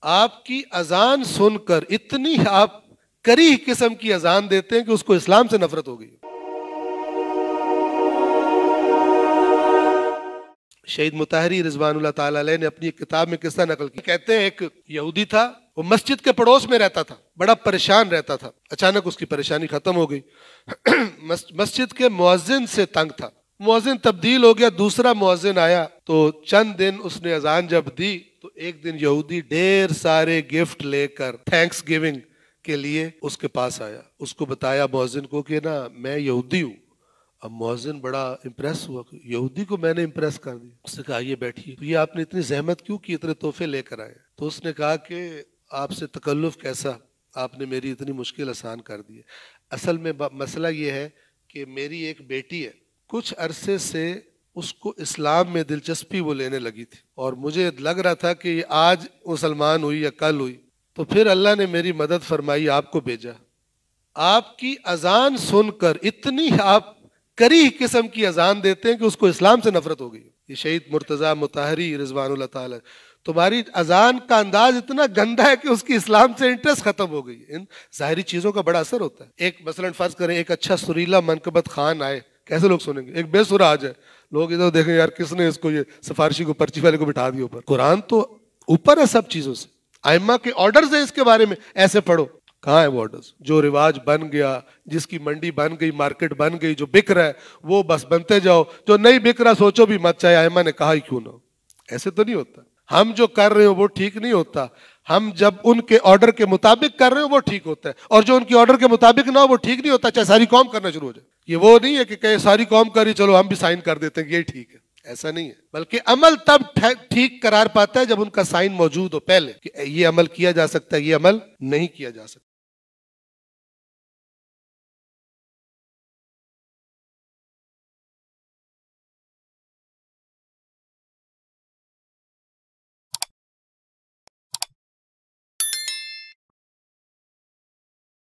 آپ کی اذان سن کر اتنی آپ کریہ قسم کی اذان دیتے ہیں کہ اس کو اسلام سے نفرت ہو گئی۔ شہید مطہری رضوان اللہ تعالیٰ علیہ نے اپنی کتاب میں قصہ نقل کی، کہتے ہیں ایک یہودی تھا، وہ مسجد کے پڑوس میں رہتا تھا، بڑا پریشان رہتا تھا۔ اچانک اس کی پریشانی ختم ہو گئی، مسجد کے مؤذن سے تنگ تھا، مؤذن تبدیل ہو گیا، دوسرا مؤذن آیا، تو چند دن اس نے اذان جب دی تو ایک دن یہودی ڈھیر سارے گفٹ لے کر تھینکس گیونگ کے لیے اس کے پاس آیا، اس کو بتایا مؤذن کو کہ نا میں یہودی ہوں۔ اب مؤذن بڑا امپریس ہوا کہ یہودی کو میں نے امپریس کر دیا۔ اس نے کہا یہ بیٹھیے، یہ آپ نے اتنی زحمت کیوں کی، اتنے تحفے لے کر آئے؟ تو اس نے کہا کہ آپ سے تکلف کیسا، آپ نے میری اتنی مشکل آسان کر دی ہے۔ اصل میں مسئلہ یہ ہے کہ میری ایک بیٹی ہے، کچھ عرصے سے اس کو اسلام میں دلچسپی وہ لینے لگی تھی، اور مجھے لگ رہا تھا کہ یہ آج مسلمان ہوئی یا کل ہوئی، تو پھر اللہ نے میری مدد فرمائی، آپ کو بھیجا۔ آپ کی اذان سن کر اتنی آپ کریہ قسم کی اذان دیتے ہیں کہ اس کو اسلام سے نفرت ہو گئی۔ یہ شہید مرتضیٰ مطہری رضوان اللہ تعالی، تمہاری اذان کا انداز اتنا گندا ہے کہ اس کی اسلام سے انٹرسٹ ختم ہو گئی۔ ان ظاہری چیزوں کا بڑا اثر ہوتا ہے۔ ایک مثلا فرض کریں ایک اچھا سریلا منقبت خان آئے، کیسے لوگ سنیں گے؟ ایک بے سرا آ جائے، لوگ ادھر دیکھیں یار کس نے اس کو، یہ سفارشی کو، پرچی والے کو بٹھا دیا اوپر۔ قرآن تو اوپر ہے سب چیزوں سے، ائمہ کے آرڈرز ہیں اس کے بارے میں، ایسے پڑھو۔ کہاں ہے وہ آرڈرز؟ جو رواج بن گیا، جس کی منڈی بن گئی، مارکیٹ بن گئی، جو بک رہا ہے وہ بس بنتے جاؤ، جو نہیں بک رہا سوچو بھی مت، چاہے ائمہ نے کہا ہی کیوں نہ ہو۔ ایسے تو نہیں ہوتا، ہم جو کر رہے ہو وہ ٹھیک نہیں ہوتا، ہم جب ان کے آرڈر کے مطابق کر رہے ہو وہ ٹھیک ہوتا ہے، اور جو ان کی آرڈر کے مطابق نہ ہو وہ ٹھیک نہیں ہوتا، چاہے ساری قوم کرنا شروع ہو جائے۔ یہ وہ نہیں ہے کہ کہیں ساری قوم کری چلو ہم بھی سائن کر دیتے ہیں کہ یہ ٹھیک ہے، ایسا نہیں ہے، بلکہ عمل تب ٹھیک قرار پاتا ہے جب ان کا سائن موجود ہو پہلے، کہ یہ عمل کیا جا سکتا ہے، یہ عمل نہیں کیا جا سکتا۔